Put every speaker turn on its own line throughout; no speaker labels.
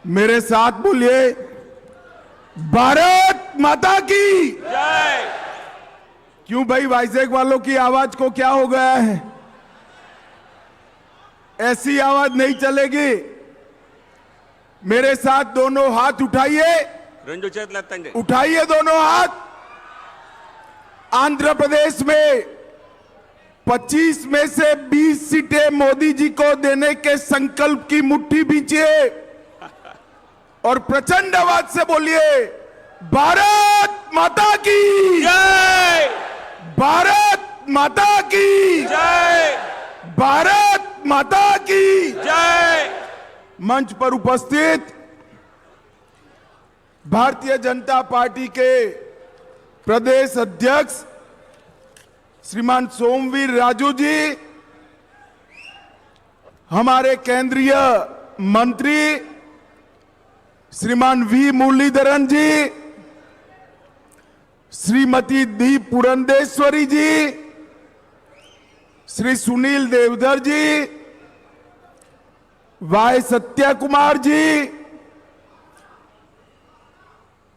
मेरे साथ बोलिए, भारत माता की
जय।
क्यों भाई, वाइजैक वालों की आवाज को क्या हो गया है? ऐसी आवाज नहीं चलेगी। मेरे साथ दोनों हाथ उठाइए,
రెండు చేతులు ఎత్తండి।
उठाइए दोनों हाथ। आंध्र प्रदेश में 25 में से 20 सीटें मोदी जी को देने के संकल्प की मुट्ठी भींचिए और प्रचंड आवाज से बोलिए, भारत माता की
जय।
भारत माता की
जय।
भारत माता की
जय।
मंच पर उपस्थित भारतीय जनता पार्टी के प्रदेश अध्यक्ष श्रीमान सोमवीर राजू जी, हमारे केंद्रीय मंत्री श्रीमान वी मुरलीधरन जी, श्रीमती डी पुरंदेश्वरी जी, श्री सुनील देवधर जी, वाई सत्या कुमार जी,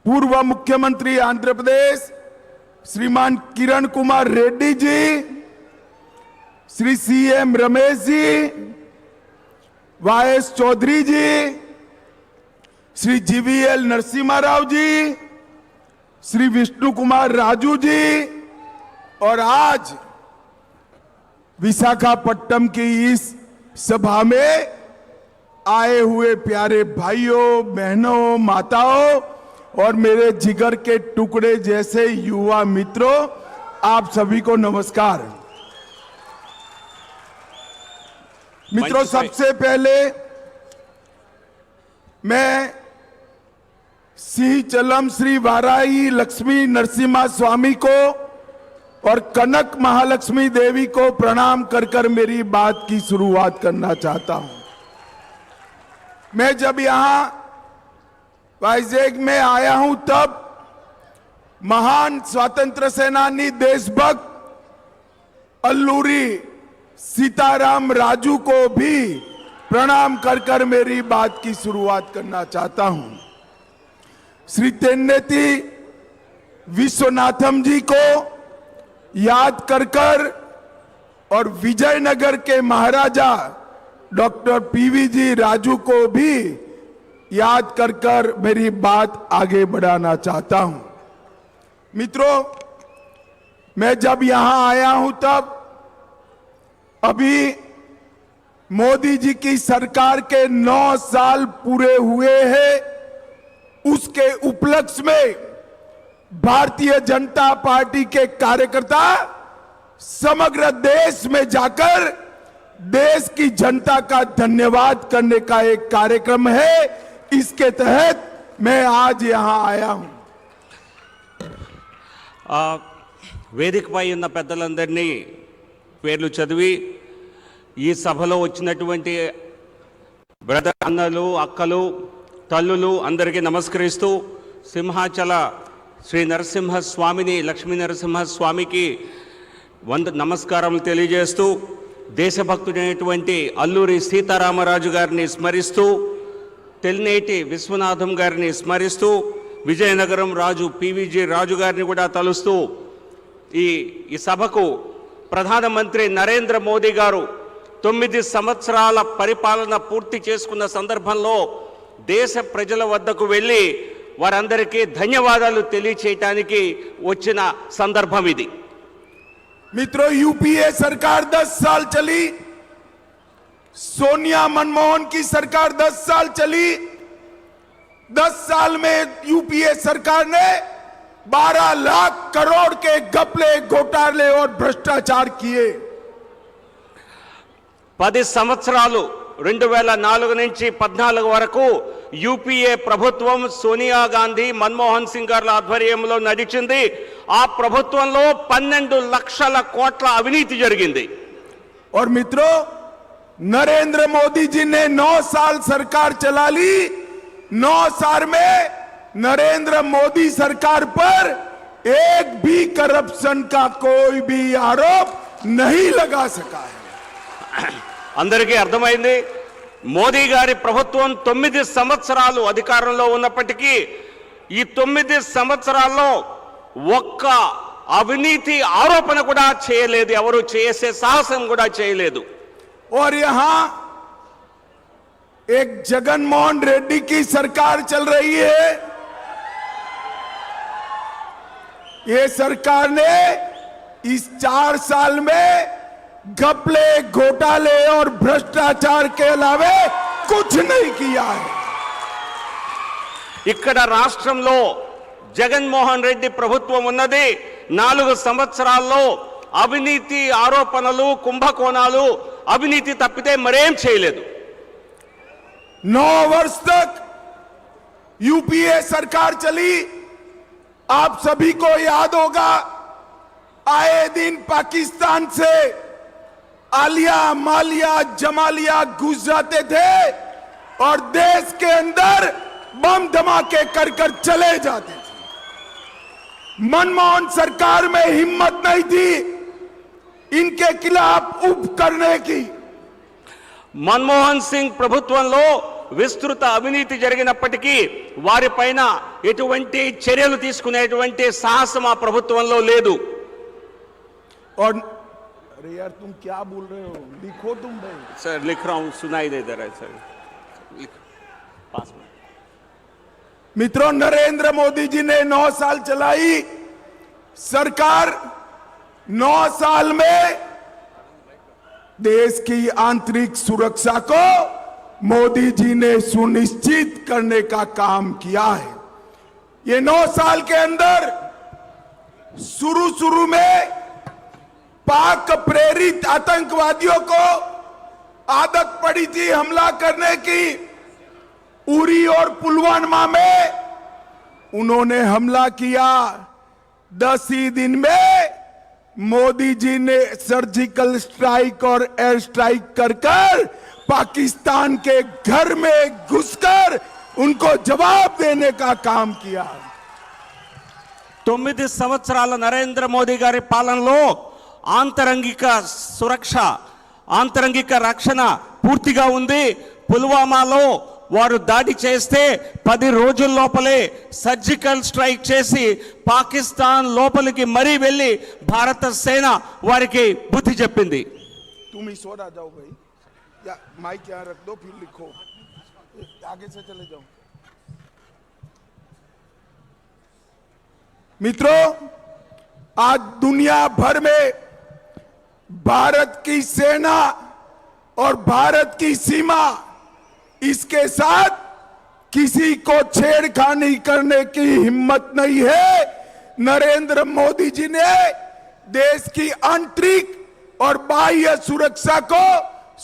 पूर्व मुख्यमंत्री आंध्र प्रदेश श्रीमान Kiran Kumar Reddy ji, Shri CM Ramesh ji, YS Chowdary ji, Shri GVL Narasimha Rao ji, Shri Vishnu Kumar Raju ji और आज विशाखापट्टनम की इस सभा में आए हुए प्यारे भाइयों, बहनों, माताओं और मेरे जिगर के टुकड़े जैसे युवा मित्रों, आप सभी को नमस्कार। मित्रों, सबसे पहले मैं सिंहचलम श्री वाराही लक्ष्मी नरसिम्हा स्वामी को और कनक महालक्ष्मी देवी को प्रणाम कर कर मेरी बात की शुरुआत करना चाहता हूं। मैं जब यहां वाइजैक में आया हूं तब महान स्वतंत्र सेनानी देशभक्त अल्लूरी सीताराम राजू को भी प्रणाम कर कर मेरी बात की शुरुआत करना चाहता हूं। श्री तेन्नेती विश्वनाथम जी को याद कर कर और विजयनगर के महाराजा डॉक्टर पीवी जी राजू को भी याद कर कर मेरी बात आगे बढ़ाना चाहता हूं। मित्रों, मैं जब यहां आया हूं तब अभी मोदी जी की सरकार के 9 साल पूरे हुए हैं। उसके उपलक्ष्य में भारतीय जनता पार्टी के कार्यकर्ता समग्र देश में जाकर देश की जनता का धन्यवाद करने का एक कार्यक्रम है। इसके तहत मैं आज यहां आया हूं।
వేదికపై ఉన్న పెద్దలందరినీ పేర్లు చదివి ఈ సభలో వచ్చినటువంటి బ్రదర్ అన్నలు, అక్కలు, తల్లులు అందరికీ నమస్కరిస్తూ సింహాచల శ్రీ నరసింహ స్వామిని, లక్ష్మీ నరసింహ స్వామికి నమస్కారములు తెలియజేస్తూ దేశభక్తుడైనటువంటి అల్లూరి సీతారామరాజు గారిని స్మరిస్తూ, తెల్నేటి విశ్వనాథం గారిని స్మరిస్తూ, విజయనగరం రాజు పీవీజీ రాజు గారిని కూడా తలుస్తూ ఈ సభకు ప్రధానమంత్రి నరేంద్ర మోదీ గారు 9 సంవత్సరాల పరిపాలన పూర్తి చేసుకున్న సందర్భంలో దేశ ప్రజల వద్దకు వెళ్ళి వారందరికీ ధన్యవాదాలు తెలియచేయడానికి వచ్చిన సందర్భం ఇది।
मित्रों, यूपीए सरकार 10 साल चली, सोनिया मनमोहन की सरकार 10 साल चली। 10 साल में यूपीए सरकार ने 12 लाख करोड़ के घपले, घोटाले और भ्रष्टाचार किए।
10 సంవత్సరాలు 2004 నుంచి 14 వరకు యూపీఏ ప్రభుత్వం సోనియా గాంధీ, మన్మోహన్ సింగ్ గారి ఆధ్వర్యంలో నడిచింది। ఆ ప్రభుత్వంలో 12 లక్షల కోట్ల అవినీతి జరిగింది।
और मित्रों, नरेंद्र मोदी जी ने 9 साल सरकार चला ली। 9 साल में नरेंद्र मोदी सरकार पर एक भी करप्शन का कोई भी आरोप नहीं लगा सका है।
అందరికీ అర్థమైంది। మోదీ గారి ప్రభుత్వం 9 సంవత్సరాలు అధికారంలో ఉన్నప్పటికీ ఈ 9 సంవత్సరాల్లో ఒక్క అవినీతి ఆరోపణ కూడా చేయలేదు, ఎవరు చేసే సాహసం కూడా చేయలేదు.
और यहां एक जगनमोहन रेड्डी की सरकार चल रही है. ये सरकार ने इस 4 साल में घपले, घोटाले और भ्रष्टाचार के अलावे कुछ नहीं किया है.
ఇక్కడ రాష్ట్రంలో జగన్మోహన్ రెడ్డి ప్రభుత్వం ఉన్నది. 4 సంవత్సరాల్లో అవినీతి ఆరోపణలు, కుంభకోణాలు, అవినీతి తప్పితే మరేం చేయలేదు.
9 वर्ष तक यूपीए सरकार चली. आप सभी को याद होगा, आए दिन पाकिस्तान से आलिया, मालिया, जमालिया घुस जाते थे और देश के अंदर बम धमाके कर कर चले जाते थे. मनमोहन सरकार में हिम्मत नहीं थी इनके खिलाफ उप करने की.
మన్మోహన్ సింగ్ ప్రభుత్వంలో విస్తృత అవినీతి జరిగినప్పటికీ వారిపైన ఎటువంటి చర్యలు తీసుకునేటువంటి సాహసం ఆ ప్రభుత్వంలో లేదు.
और अरे यार तुम क्या बोल रहे हो, लिखो तुम भाई.
सर लिख रहा हूं, सुनाई दे रहा है सर. पास में
मित्रों, नरेंद्र मोदी जी ने 9 साल चलाई सरकार. 9 साल में देश की आंतरिक सुरक्षा को मोदी जी ने सुनिश्चित करने का काम किया है. ये 9 साल के अंदर शुरू में पाक प्रेरित आतंकवादियों को आदत पड़ी थी हमला करने की. उरी और पुलवामा में उन्होंने हमला किया. 10 ही दिन में मोदी जी ने सर्जिकल स्ट्राइक और एयर स्ट्राइक कर पाकिस्तान के घर में घुसकर उनको जवाब देने का काम किया.
9 సంవత్సరాల నరేంద్ర మోదీ గారి పాలనలో ఆంతరంగిక సురక్ష, ఆంతరంగిక రక్షణ పూర్తిగా ఉంది. పుల్వామాలో వారు దాడి చేస్తే 10 రోజుల లోపలే సర్జికల్ స్ట్రైక్ చేసి పాకిస్తాన్ లోపలికి మరీ వెళ్ళి భారత సేన వారికి బుద్ధి చెప్పింది.
तुम ही सो रहा जाओ भाई, या माइक यहाँ रख दो फिर लिखो, आगे से चले जाओ. मित्रों, आज दुनिया भर में भारत की सेना और भारत की सीमा, इसके साथ किसी को छेड़खानी करने की हिम्मत नहीं है. नरेंद्र मोदी जी ने देश की आंतरिक और बाह्य सुरक्षा को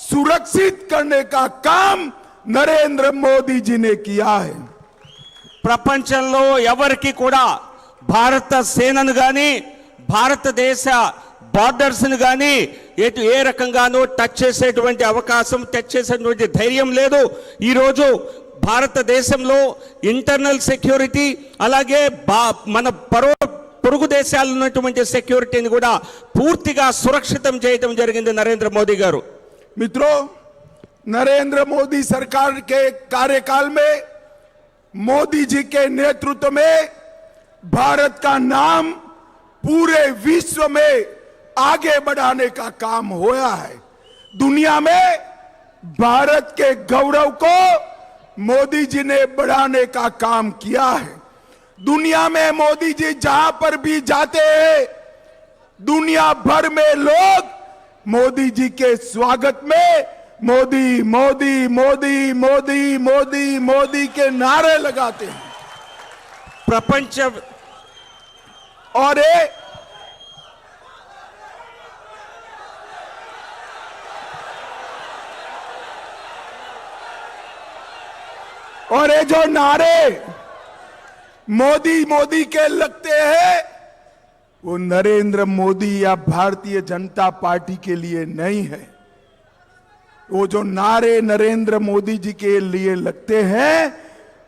सुरक्षित करने का काम नरेंद्र मोदी जी ने किया है.
ప్రపంచంలో ఎవరికి కూడా భారత సేనను గాని భారతదేశ బార్డర్స్ ను గాని ఏ రకంగానూ టచ్ చేసేటువంటి అవకాశం, టచ్ చేసేటువంటి ధైర్యం లేదు. ఈరోజు భారతదేశంలో ఇంటర్నల్ సెక్యూరిటీ అలాగే మన పొరుగు దేశాల్లో ఉన్నటువంటి సెక్యూరిటీని కూడా పూర్తిగా సురక్షితం చేయడం జరిగింది నరేంద్ర మోదీ గారు.
मित्रों, नरेंद्र मोदी सरकार के कार्यकाल में मोदी जी के नेतृत्व में भारत का नाम पूरे विश्व में आगे बढ़ाने का काम होया है. दुनिया में भारत के गौरव को मोदी जी ने बढ़ाने का काम किया है. दुनिया में मोदी जी जहां पर भी जाते हैं, दुनिया भर में लोग मोदी जी के स्वागत में मोदी मोदी मोदी मोदी मोदी मोदी के नारे लगाते हैं.
प्रपंच
और ये जो नारे मोदी मोदी के लगते हैं, वो नरेंद्र मोदी या भारतीय जनता पार्टी के लिए नहीं है. वो जो नारे नरेंद्र मोदी जी के लिए लगते हैं,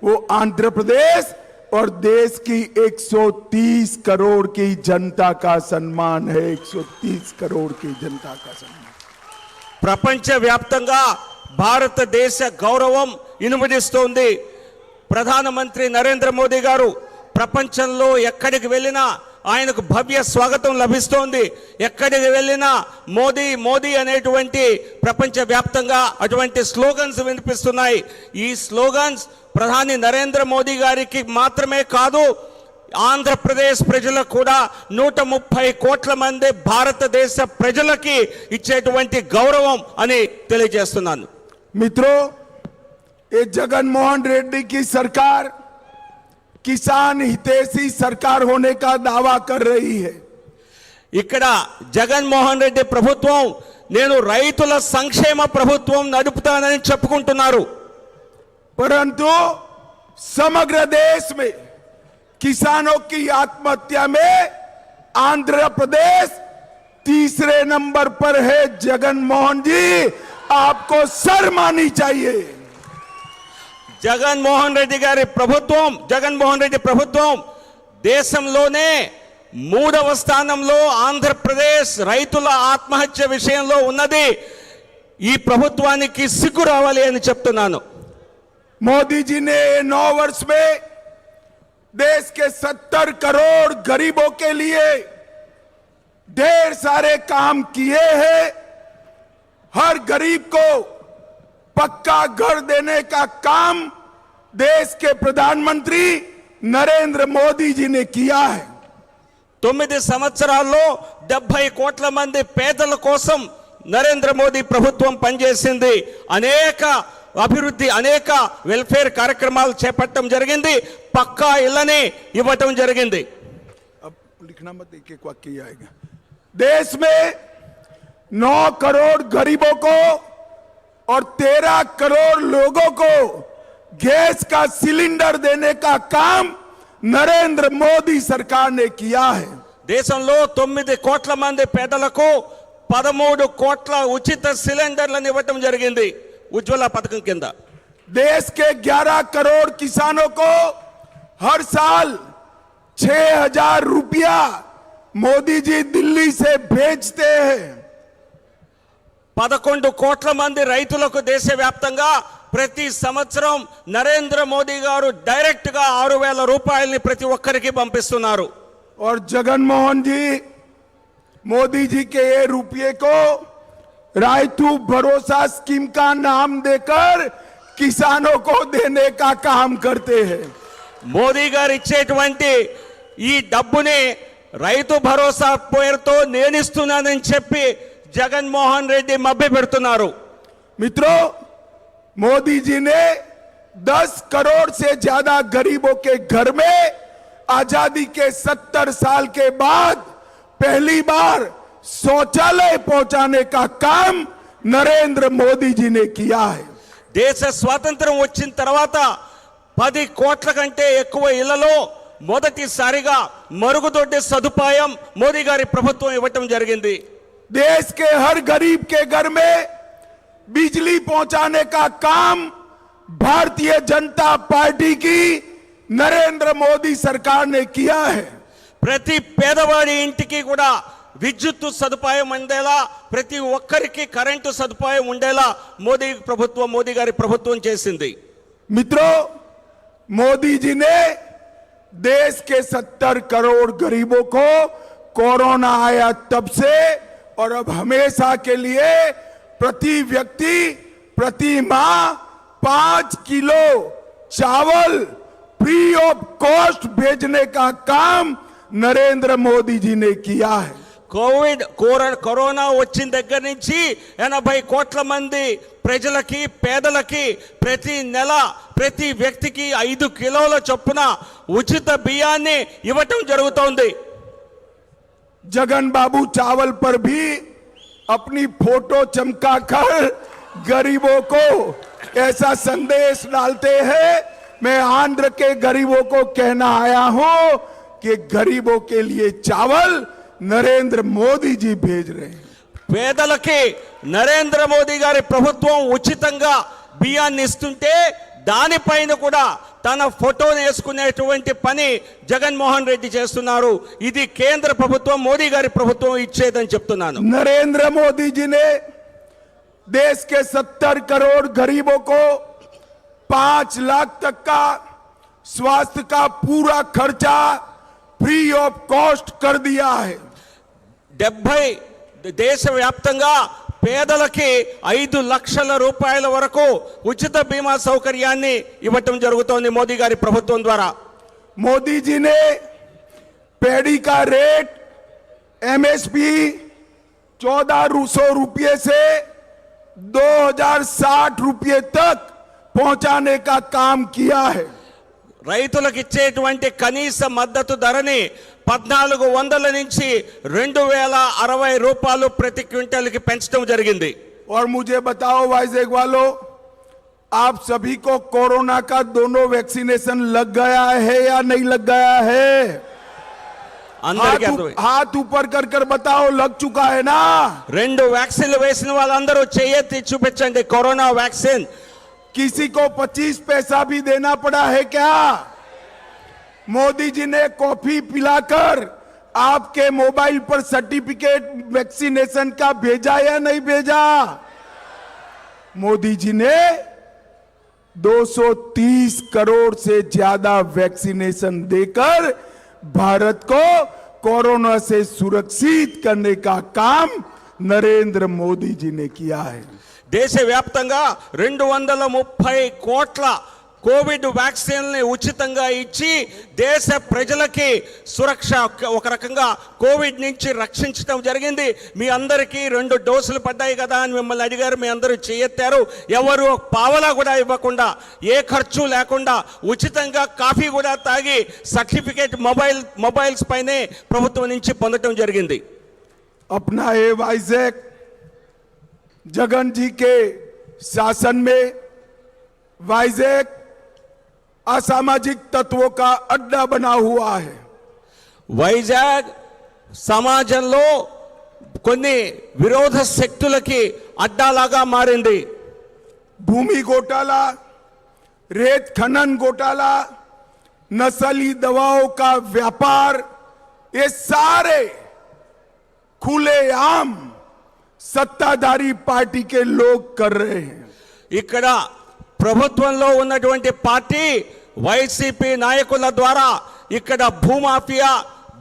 वो आंध्र प्रदेश और देश की 130 करोड़ की जनता का सम्मान है. 130 करोड़ की जनता का सम्मान.
ప్రపంచ వ్యాప్తంగా భారతదేశ గౌరవం ఇనుమడిస్తోంది. ప్రధానమంత్రి నరేంద్ర మోదీ గారు ప్రపంచంలో ఎక్కడికి వెళ్ళినా ఆయనకు భవ్య స్వాగతం లభిస్తోంది. ఎక్కడికి వెళ్ళినా మోదీ మోదీ అనేటువంటి ప్రపంచవ్యాప్తంగా అటువంటి స్లోగన్స్ వినిపిస్తున్నాయి. ఈ స్లోగన్స్ ప్రధాని నరేంద్ర మోదీ గారికి మాత్రమే కాదు, ఆంధ్రప్రదేశ్ ప్రజలకు కూడా 130 కోట్ల మంది భారతదేశ ప్రజలకి ఇచ్చేటువంటి గౌరవం అని తెలియజేస్తున్నాను.
मित्रों, ये जगनमोहन रेड्डी की सरकार किसान हितैषी सरकार होने का दावा कर रही है.
ఇక్కడ జగన్మోహన్ రెడ్డి ప్రభుత్వం నేను రైతుల సంక్షేమ ప్రభుత్వం నడుపుతానని చెప్పుకుంటున్నారు.
परंतु समग्र देश में किसानों की आत्महत्या में आंध्र प्रदेश तीसरे नंबर पर है. जगनमोहन जी, आपको शर्म आनी चाहिए.
జగన్మోహన్ రెడ్డి ప్రభుత్వం దేశంలోనే 3వ స్థానంలో ఆంధ్రప్రదేశ్ రైతుల ఆత్మహత్య విషయంలో ఉన్నది. ఈ ప్రభుత్వానికి సిగ్గు రావాలి అని చెప్తున్నాను.
मोदी जी ने 9 वर्ष में देश के 70 करोड़ गरीबों के लिए ढेर सारे काम किए हैं. हर गरीब को पक्का घर देने का काम देश के प्रधानमंत्री नरेंद्र मोदी जी ने किया है.
9 సంవత్సరాల్లో 70 కోట్ల మంది పేదల కోసం నరేంద్ర మోదీ ప్రభుత్వం పనిచేసింది. అనేక అభివృద్ధి, అనేక వెల్ఫేర్ కార్యక్రమాలు చేపట్టడం జరిగింది. పక్కా ఇళ్ళని ఇవ్వటం జరిగింది.
अब लिखना मत, एक वाक्य ही आएगा. देश में 9 करोड़ गरीबों को और 13 करोड़ लोगों को गैस का सिलेंडर देने का काम नरेंद्र मोदी सरकार ने किया है.
దేశంలో 9 కోట్ల మంది పేదలకు 13 కోట్ల ఉచిత సిలిండర్లను ఇవ్వటం జరిగింది ఉజ్వల పథకం కింద.
देश के 11 करोड़ किसानों को हर साल 6,000 रुपया मोदी जी दिल्ली से भेजते हैं.
11 కోట్ల మంది రైతులకు దేశవ్యాప్తంగా ప్రతి సంవత్సరం నరేంద్ర మోదీ గారు డైరెక్ట్ గా 6,000 రూపాయలని ప్రతి ఒక్కరికి పంపిస్తున్నారు.
और जगनमोहन जी मोदी जी के ये रुपये को रायतू भरोसा स्कीम का नाम देकर किसानों को देने का काम करते हैं.
మోదీ గారు ఇచ్చేటువంటి ఈ డబ్బుని రైతు భరోసా పేరుతో నేనిస్తున్నానని చెప్పి జగన్మోహన్ రెడ్డి మభ్య పెడుతున్నారు.
मित्रों, मोदी जी ने 10 करोड़ से ज्यादा गरीबों के घर में आजादी के 70 साल के बाद पहली बार शौचालय पहुंचाने का काम नरेंद्र मोदी जी ने किया है.
దేశ స్వాతంత్రం వచ్చిన తర్వాత 10 కోట్ల కంటే ఎక్కువ ఇళ్లలో మొదటిసారిగా మరుగుదొడ్డి సదుపాయం మోదీ గారి ప్రభుత్వం ఇవ్వటం జరిగింది.
देश के हर गरीब के घर में बिजली पहुंचाने का काम भारतीय जनता पार्टी की नरेंद्र मोदी सरकार ने किया है.
ప్రతి పేదవాడి ఇంటికి కూడా విద్యుత్ సదుపాయం ఉండేలా, ప్రతి ఒక్కరికి కరెంటు సదుపాయం ఉండేలా మోదీ గారి ప్రభుత్వం చేసింది.
मित्रों, मोदी जी ने देश के 70 करोड़ गरीबों को कोरोना आया तब से और अब हमेशा के लिए प्रति व्यक्ति प्रति माह 5 किलो चावल फ्री ऑफ कॉस्ट भेजने का काम नरेंद्र मोदी जी ने किया है.
కరోనా వచ్చిన దగ్గర నుంచి 80 కోట్ల మంది ప్రజలకి, పేదలకి ప్రతి నెల ప్రతి వ్యక్తికి 5 కిలోల చొప్పున ఉచిత బియ్యాన్ని ఇవ్వటం జరుగుతోంది.
जगन बाबू चावल पर भी अपनी फोटो चमकाकर गरीबों को ऐसा संदेश डालते हैं. मैं आंध्र के गरीबों को कहना आया हूं कि गरीबों के लिए चावल नरेंद्र मोदी जी भेज रहे हैं.
పేదలకి నరేంద్ర మోదీ గారి ప్రభుత్వం ఉచితంగా బియ్యాన్ని ఇస్తుంటే దానిపైన కూడా తన ఫోటోను వేసుకునేటువంటి పని జగన్మోహన్ రెడ్డి చేస్తున్నారు. ఇది కేంద్ర ప్రభుత్వం, మోదీ గారి ప్రభుత్వం ఇచ్చేదని చెప్తున్నాను.
नरेंद्र मोदी जी ने देश के 70 करोड़ गरीबों को 5 लाख तक का स्वास्थ्य का पूरा खर्चा फ्री ऑफ कॉस्ट कर दिया है।
70 దేశవ్యాప్తంగా పేదలకి 5 లక్షల రూపాయల వరకు ఉచిత బీమా సౌకర్యాన్ని ఇవ్వటం జరుగుతోంది మోదీ గారి ప్రభుత్వం ద్వారా।
मोदी जी ने पैडी का रेट एमएसपी 1400 रुपये से 2060 रुपये तक पहुंचाने का काम किया है।
రైతులకు ఇచ్చేటువంటి కనీస మద్దతు ధరని 1400 నుంచి 2060 రూపాయలు ప్రతి క్వింటల్కి పెంచడం జరిగింది।
और मुझे बताओ वाइजेक वालों, आप सभी को कोरोना का दोनों वैक्सीनेशन लग गया है या नहीं लग गया है?
అందరికీ అర్థమైంది।
हाथ ऊपर कर कर बताओ, लग चुका है ना?
2 వ్యాక్సిన్లు వేసిన వాళ్ళందరూ చేయెత్తి చూపించండి కరోనా వ్యాక్సిన్।
किसी को 25 पैसा भी देना पड़ा है क्या? मोदी जी ने कॉफी पिलाकर आपके मोबाइल पर सर्टिफिकेट वैक्सीनेशन का भेजा या नहीं भेजा? मोदी जी ने 230 करोड़ से ज्यादा वैक्सीनेशन देकर भारत को कोरोना से सुरक्षित करने का काम नरेंद्र मोदी जी ने किया है।
దేశవ్యాప్తంగా 230 కోట్ల కోవిడ్ వ్యాక్సిన్లని ఉచితంగా ఇచ్చి దేశ ప్రజలకి సురక్ష ఒక రకంగా కోవిడ్ నుంచి రక్షించడం జరిగింది। మీ అందరికీ 2 డోసులు పడ్డాయి కదా అని మిమ్మల్ని అడిగారు, మీ అందరూ చేయెత్తారు। ఎవరు పావలా కూడా ఇవ్వకుండా ఏ ఖర్చు లేకుండా ఉచితంగా కాఫీ కూడా తాగి సర్టిఫికేట్ మొబైల్స్ పైనే ప్రభుత్వం నుంచి పొందడం జరిగింది।
अपना ये वाइजेक जगन जी के शासन में वाइजेक असामाजिक तत्वों का अड्डा बना हुआ है।
వైజాగ్ సమాజంలో కొన్ని విరోధ శక్తులకి అడ్డాలాగా మారింది।
भूमि घोटाला, रेत खनन घोटाला, नस्ली दवाओं का व्यापार, ये सारे खुलेआम सत्ताधारी पार्टी के लोग कर रहे हैं।
ఇక్కడ ప్రభుత్వంలో ఉన్నటువంటి పార్టీ వైసీపీ నాయకుల ద్వారా ఇక్కడ భూమాఫియా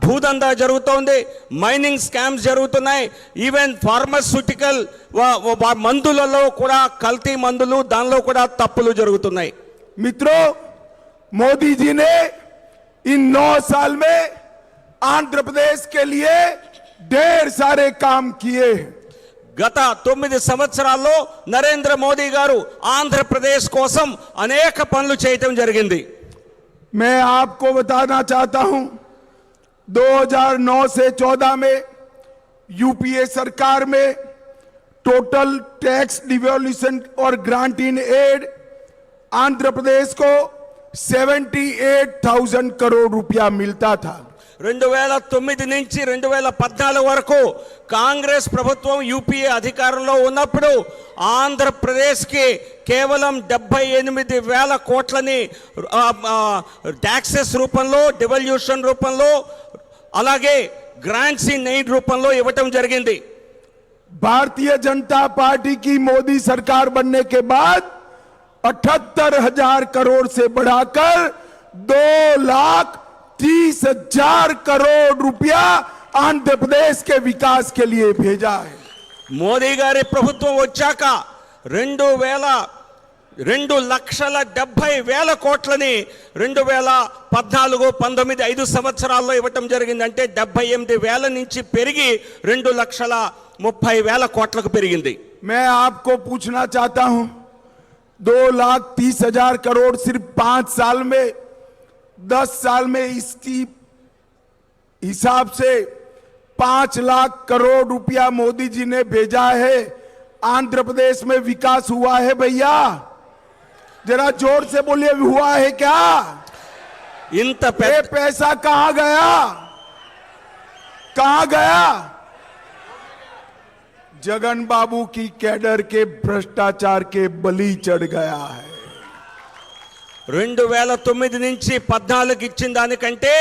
భూదందా జరుగుతోంది, మైనింగ్ స్కామ్స్ జరుగుతున్నాయి, ఈవెన్ ఫార్మాస్యూటికల్ మందులలో కూడా కల్తీ మందులు దానిలో కూడా తప్పులు జరుగుతున్నాయి।
मित्रों, मोदी जी ने इन 9 साल में आंध्र प्रदेश के लिए ढेर सारे काम किए हैं।
గత 9 సంవత్సరాల్లో నరేంద్ర మోదీ గారు ఆంధ్రప్రదేశ్ కోసం అనేక పనులు చేయటం జరిగింది।
मैं आपको बताना चाहता हूं, 2009 से 14 में यूपीए सरकार में टोटल टैक्स डिवोल्यूशन और grant in aid Andhra Pradesh को 78,000 करोड़ रुपया मिलता था।
2009 నుంచి 2014 వరకు కాంగ్రెస్ ప్రభుత్వం యూపీఏ అధికారంలో ఉన్నప్పుడు ఆంధ్రప్రదేశ్కి కేవలం 78,000 కోట్లని ట్యాక్సెస్ రూపంలో, డివల్యూషన్ రూపంలో, అలాగే గ్రాంట్స్ ఇన్ ఎయిడ్ రూపంలో ఇవ్వటం జరిగింది।
भारतीय जनता पार्टी की मोदी सरकार बनने के बाद 78,000 करोड़ से बढ़ाकर 2,30,000 करोड़ रुपया आंध्र प्रदेश के विकास के लिए भेजा है।
మోదీ గారి ప్రభుత్వం వచ్చాక 2,70,000 కోట్లని 2014-19 5 సంవత్సరాల్లో ఇవ్వటం జరిగింది। అంటే 78,000 నుంచి పెరిగి 2,30,000 కోట్లకు పెరిగింది।
मैं आपको पूछना चाहता हूं, 2,30,000 करोड़ सिर्फ 5 साल में, 10 साल में इसकी हिसाब से 5 लाख करोड़ रुपया मोदी जी ने भेजा है। आंध्र प्रदेश में विकास हुआ है भैया? जरा जोर से बोलिए, हुआ है क्या?
ఇంత
ये पैसा कहां गया? कहां गया? जगन बाबू की कैडर के भ्रष्टाचार के बलि चढ़ गया है।
2009 నుంచి 14 ఇచ్చిన దానికంటే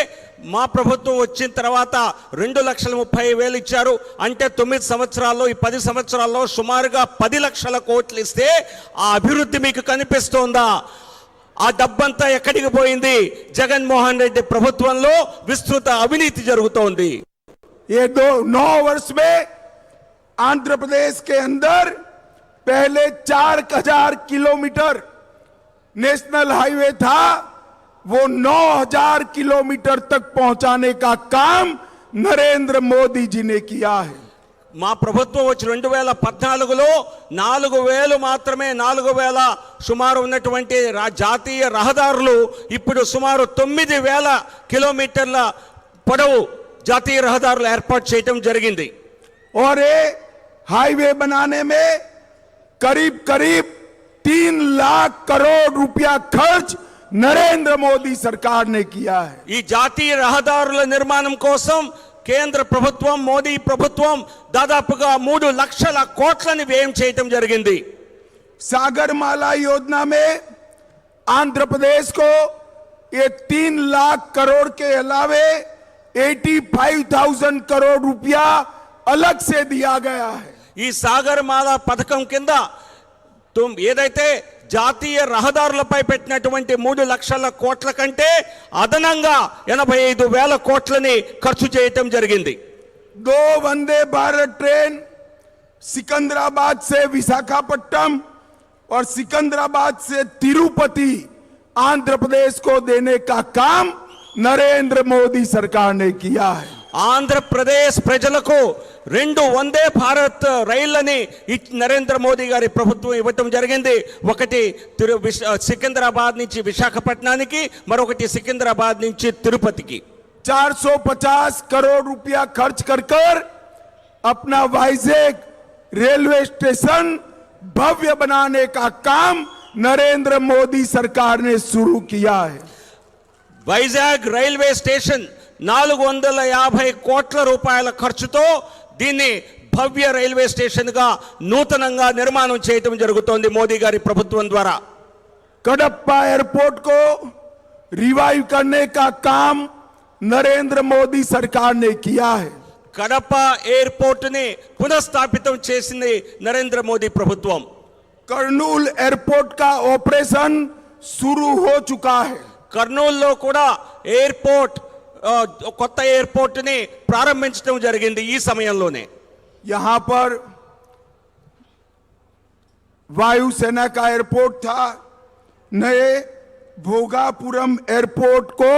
మా ప్రభుత్వం వచ్చిన తర్వాత 2,30,000 ఇచ్చారు. అంటే 9 సంవత్సరాల్లో, ఈ 10 సంవత్సరాల్లో సుమారుగా 10 లక్షల కోట్లు ఇస్తే ఆ అభివృద్ధి మీకు కనిపిస్తోందా? ఆ డబ్బంతా ఎక్కడికి పోయింది? జగన్మోహన్ రెడ్డి ప్రభుత్వంలో విస్తృత అవినీతి జరుగుతోంది.
ये 9 वर्ष में आंध्र प्रदेश के अंदर पहले 4,000 किलोमीटर नेशनल हाईवे था, वो 9,000 किलोमीटर तक पहुंचाने का काम नरेंद्र मोदी जी ने किया है.
మా ప్రభుత్వం వచ్చి 2014లో 4,000 మాత్రమే, 4,000 సుమారు ఉన్నటువంటి జాతీయ రహదారులు ఇప్పుడు సుమారు 9,000 కిలోమీటర్ల పొడవు జాతీయ రహదారులు ఏర్పాటు చేయడం జరిగింది.
और ये हाईवे बनाने में करीब करीब 3 लाख करोड़ रुपया खर्च नरेंद्र मोदी सरकार ने किया है.
ఈ జాతీయ రహదారుల నిర్మాణం కోసం కేంద్ర ప్రభుత్వం, మోదీ ప్రభుత్వం దాదాపుగా 3 లక్షల కోట్లని వ్యయం చేయడం జరిగింది.
सागरमाला योजना में आंध्र प्रदेश को ये 3 लाख करोड़ के अलावे 85,000 करोड़ रुपया अलग से दिया गया है.
ఈ సాగర్మాల పథకం కింద ఏదైతే జాతీయ రహదారులపై పెట్టినటువంటి 3 లక్షల కోట్ల కంటే అదనంగా 85,000 కోట్లని ఖర్చు చేయటం జరిగింది.
2 वंदे भारत ट्रेन सिकंदराबाद से विशाखापट्टनम और सिकंदराबाद से तिरुपति आंध्र प्रदेश को देने का काम नरेंद्र मोदी सरकार ने किया है.
ఆంధ్రప్రదేశ్ ప్రజలకు 2 వందే భారత్ రైళ్లని నరేంద్ర మోదీ గారి ప్రభుత్వం ఇవ్వటం జరిగింది. ఒకటి సికింద్రాబాద్ నుంచి విశాఖపట్నానికి, మరొకటి సికింద్రాబాద్ నుంచి తిరుపతికి.
450 करोड़ रुपया खर्च कर अपना वाइजैक रेलवे स्टेशन भव्य बनाने का काम नरेंद्र मोदी सरकार ने शुरू किया है.
వైజాగ్ రైల్వే స్టేషన్ 450 కోట్ల రూపాయల ఖర్చుతో దీన్ని భవ్య రైల్వే స్టేషన్ గా నూతనంగా నిర్మాణం చేయడం జరుగుతోంది మోదీ గారి ప్రభుత్వం ద్వారా.
कडप्पा एयरपोर्ट को रिवाइव करने का काम नरेंद्र मोदी सरकार ने किया है.
కడప ఎయిర్పోర్ట్ ని పునఃస్థాపితం చేసింది నరేంద్ర మోదీ ప్రభుత్వం.
कर्नूल एयरपोर्ट का ऑपरेशन शुरू हो चुका है.
కర్నూలులో కూడా ఎయిర్పోర్ట్, కొత్త ఎయిర్పోర్ట్ ని ప్రారంభించడం జరిగింది ఈ సమయంలోనే.
यहां पर वायुसेना का एयरपोर्ट था. नए भोगापुरम एयरपोर्ट को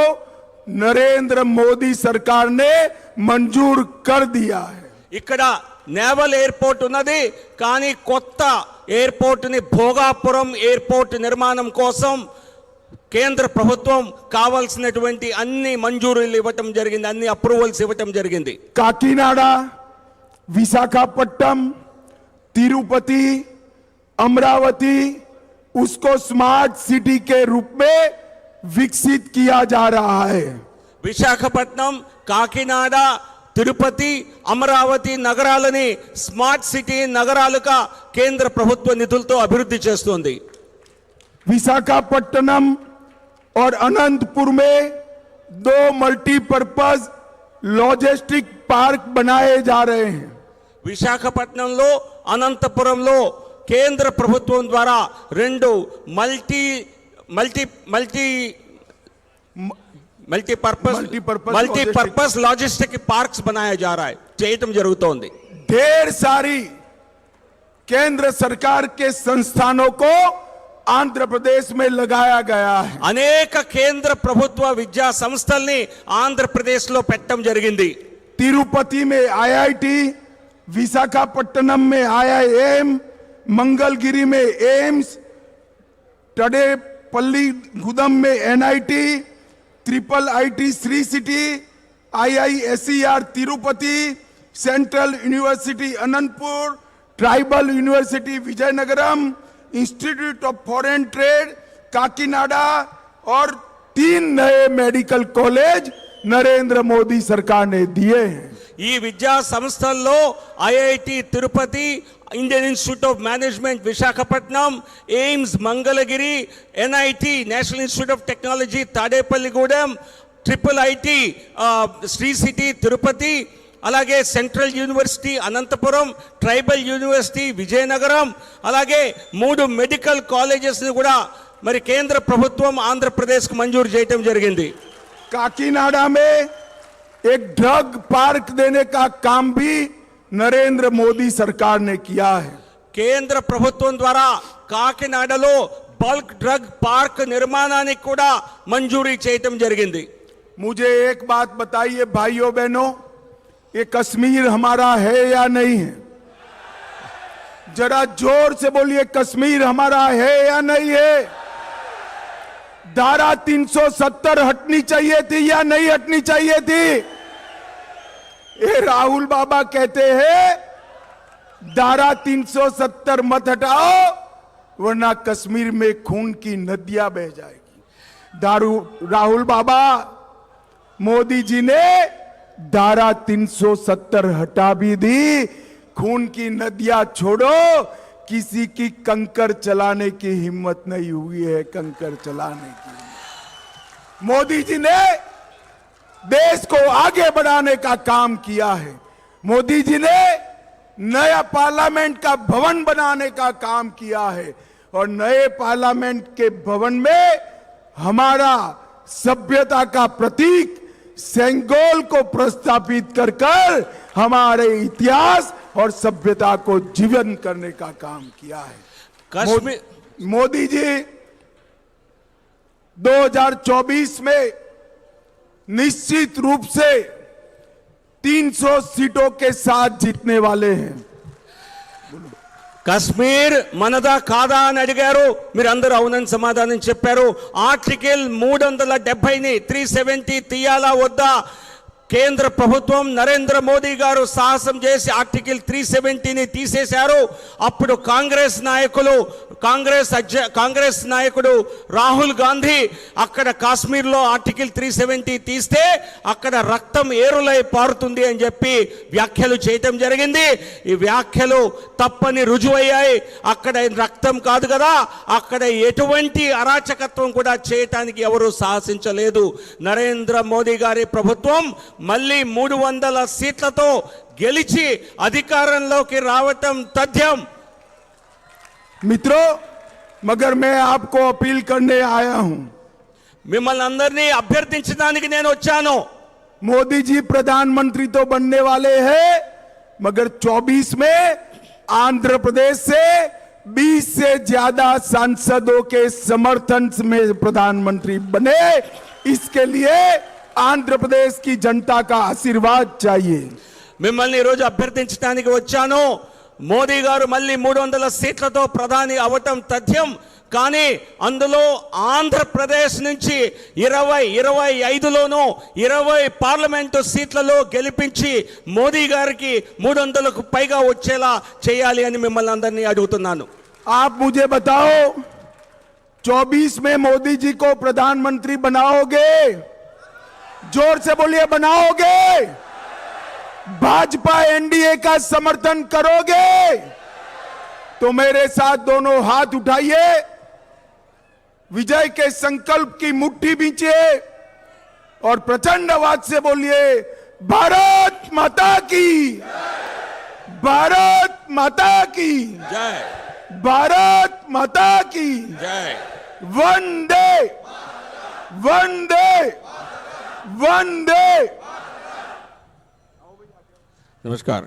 नरेंद्र मोदी सरकार ने मंजूर कर दिया है.
ఇక్కడ నేవల్ ఎయిర్పోర్ట్ ఉన్నది, కానీ కొత్త ఎయిర్పోర్ట్ ని భోగాపురం ఎయిర్పోర్ట్ నిర్మాణం కోసం కేంద్ర ప్రభుత్వం కావాల్సినటువంటి అన్ని మంజూరీలు ఇవ్వటం జరిగింది, అన్ని అప్రూవల్స్ ఇవ్వటం జరిగింది.
काकीनाडा, विशाखापट्टनम, तिरुपति, अमरावती, उसको स्मार्ट सिटी के रूप में विकसित किया जा रहा है.
విశాఖపట్నం, కాకినాడ, తిరుపతి, అమరావతి నగరాలని స్మార్ట్ సిటీ నగరాలుగా కేంద్ర ప్రభుత్వ నిధులతో అభివృద్ధి చేస్తోంది.
विशाखापट्टनम और अनंतपुर में 2 मल्टीपर्पज लॉजिस्टिक पार्क बनाए जा रहे हैं.
విశాఖపట్నంలో, అనంతపురంలో కేంద్ర ప్రభుత్వం ద్వారా 2 मल्टीपर्पज लॉजिस्टिक पार्क्स बनाया जा रहा है, చేయటం జరుగుతోంది.
ढेर सारी केंद्र सरकार के संस्थानों को आंध्र प्रदेश में लगाया गया है.
అనేక కేంద్ర ప్రభుత్వ విద్యా సంస్థల్ని ఆంధ్రప్రదేశ్ లో పెట్టడం జరిగింది.
तिरुपति में IIT, विशाखापट्टनम में IIM, मंगलगिरी में एम्स, टडेपल्ली गुदम में NIT, IIIT Shri city, IISER Tirupati, central university Anantapur, tribal university Vizianagaram, institute of foreign trade Kakinada और 3 नए मेडिकल कॉलेज नरेंद्र मोदी सरकार ने दिए हैं.
ఈ విద్యా సంస్థల్లో IIT Tirupati, Indian Institute of Management Visakhapatnam, AIIMS Mangalagiri, NIT National Institute of Technology Tadepalligudem, triple IT Sri city Tirupati, అలాగే central university Anantapuram, tribal university Vizianagaram, అలాగే 3 మెడికల్ కాలేజెస్ని కూడా మరి కేంద్ర ప్రభుత్వం ఆంధ్రప్రదేశ్కు మంజూరు చేయటం జరిగింది.
काकीनाडा में एक ड्रग पार्क देने का काम भी नरेंद्र मोदी सरकार ने किया है.
కేంద్ర ప్రభుత్వం ద్వారా కాకినాడలో బల్క్ డ్రగ్ పార్క్ నిర్మాణానికి కూడా మంజూరీ చేయటం జరిగింది.
मुझे एक बात बताइए भाइयों बहनों, ये कश्मीर हमारा है या नहीं है? जरा जोर से बोलिए, कश्मीर हमारा है या नहीं है? धारा 370 हटनी चाहिए थी या नहीं हटनी चाहिए थी? ये राहुल बाबा कहते हैं धारा 370 मत हटाओ वरना कश्मीर में खून की नदियां बह जाएगी. राहुल बाबा, मोदी जी ने धारा 370 हटा भी दी. खून की नदियां छोड़ो, किसी की कंकर चलाने की हिम्मत नहीं हुई है. कंकर चलाने की मोदी जी ने देश को आगे बढ़ाने का काम किया है. मोदी जी ने नया पार्लियामेंट का भवन बनाने का काम किया है और नए पार्लियामेंट के भवन में हमारा सभ्यता का प्रतीक सेंगोल को प्रस्थापित कर कर हमारे इतिहास और सभ्यता को जीवन करने का काम किया है.
कश्मीर
मोदी जी 2024 में निश्चित रूप से 300 सीटों के साथ जीतने वाले हैं.
కశ్మీర్ మనదా కాదా అని అడిగారు, మీరందరూ అవునని సమాధానం చెప్పారు. ఆర్టికల్ 370ని 370 తీయాలా వద్దా? కేంద్ర ప్రభుత్వం నరేంద్ర మోదీ గారు సాహసం చేసి ఆర్టికల్ 370ని తీసేశారు. అప్పుడు కాంగ్రెస్ నాయకుడు రాహుల్ గాంధీ అక్కడ కాశ్మీర్లో ఆర్టికల్ 370 తీస్తే అక్కడ రక్తం ఏరులై పారుతుంది అని చెప్పి వ్యాఖ్యలు చేయటం జరిగింది. ఈ వ్యాఖ్యలు తప్పని రుజువయ్యాయి. అక్కడ రక్తం కాదు కదా, అక్కడ ఎటువంటి అరాచకత్వం కూడా చేయటానికి ఎవరు సాహసించలేదు. నరేంద్ర మోదీ గారి ప్రభుత్వం మళ్ళీ 300 సీట్లతో గెలిచి అధికారంలోకి రావటం తథ్యం.
मित्रों, मगर मैं आपको अपील करने आया हूं.
మిమ్మల్ని అందరినీ అభ్యర్థించడానికి నేను వచ్చాను.
मोदी जी प्रधानमंत्री तो बनने वाले हैं, मगर 24 में आंध्र प्रदेश से 20 से ज्यादा सांसदों के समर्थन में प्रधानमंत्री बने. इसके लिए आंध्र प्रदेश की जनता का आशीर्वाद चाहिए.
మిమ్మల్ని ఈరోజు అభ్యర్థించడానికి వచ్చాను. మోదీ గారు మళ్ళీ 300 సీట్లతో ప్రధాని అవటం తథ్యం. కానీ అందులో ఆంధ్రప్రదేశ్ నుంచి 25లోనూ 20 పార్లమెంటు సీట్లలో గెలిపించి మోదీ గారికి 300కు పైగా వచ్చేలా చేయాలి అని మిమ్మల్ని అందరినీ అడుగుతున్నాను.
आप मुझे बताओ, 24 में मोदी जी को प्रधानमंत्री बनाओगे? जोर से बोलिए, बनाओगे? भाजपा एनडीए का समर्थन करोगे? तो मेरे साथ दोनों हाथ उठाइए, विजय के संकल्प की मुट्ठी बींचिए और प्रचंड आवाज से बोलिए, भारत माता की, भारत माता की
जय,
भारत माता की
जय.
वंदे वंदे वंदे.
नमस्कार.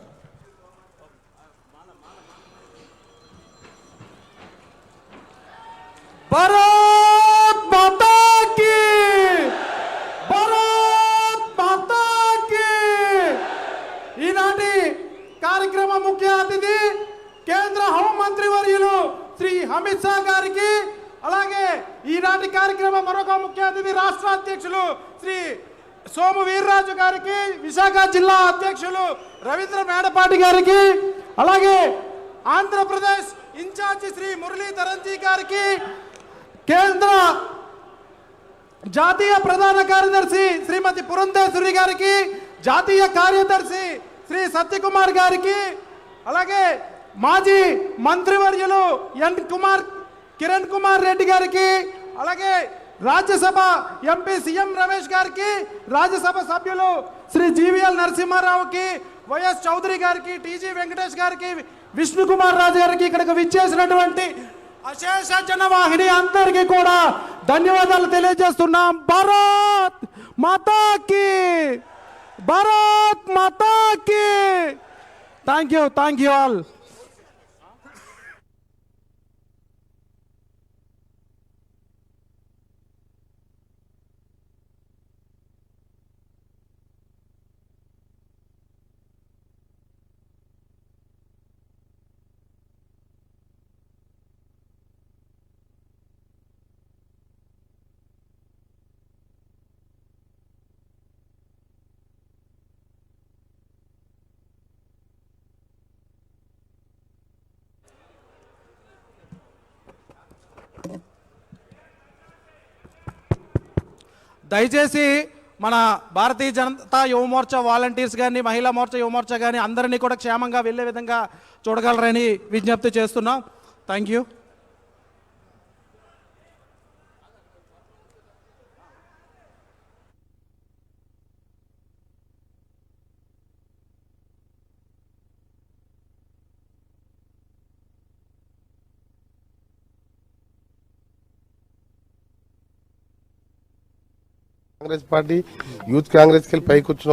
भारत माता की, भारत माता की. ఈనాటి కార్యక్రమ ముఖ్య అతిథి కేంద్ర హోంమంత్రి వర్యులు శ్రీ అమిత్ షా గారికి, అలాగే ఈనాటి కార్యక్రమ మరొక ముఖ్య అతిథి రాష్ట్ర అధ్యక్షులు శ్రీ సోము వీర్రాజు గారికి, విశాఖ జిల్లా అధ్యక్షులు రవీంద్ర మేడపాటి గారికి, అలాగే ఆంధ్రప్రదేశ్ ఇన్ఛార్జి శ్రీ మురళీధరన్ జీ గారికి, కేంద్ర జాతీయ ప్రధాన కార్యదర్శి శ్రీమతి పురంధేశ్వరి గారికి, జాతీయ కార్యదర్శి శ్రీ సత్యకుమార్ గారికి, అలాగే మాజీ మంత్రివర్యులు కిరణ్ కుమార్ రెడ్డి గారికి, అలాగే రాజ్యసభ ఎంపీ సీఎం రమేష్ గారికి, రాజ్యసభ సభ్యులు శ్రీ జీవీఎల్ నరసింహారావుకి, వైఎస్ చౌదరి గారికి, టీజీ వెంకటేష్ గారికి, విష్ణు కుమార్ రాజు గారికి, ఇక్కడికి విచ్చేసినటువంటి అశేష జనవాహిని అందరికీ కూడా ధన్యవాదాలు తెలియజేస్తున్నాం. భారత్ మాతాకి, భారత్ మాతాకి. Thank you all. దయచేసి మన భారతీయ జనతా యువ మోర్చా వాలంటీర్స్ కానీ, మహిళా మోర్చా యువ మోర్చా కానీ అందరినీ కూడా క్షేమంగా వెళ్ళే విధంగా చూడగలరని విజ్ఞప్తి చేస్తున్నాం. Thank you.
Congress party youth Congress కి పైకి వచ్చిన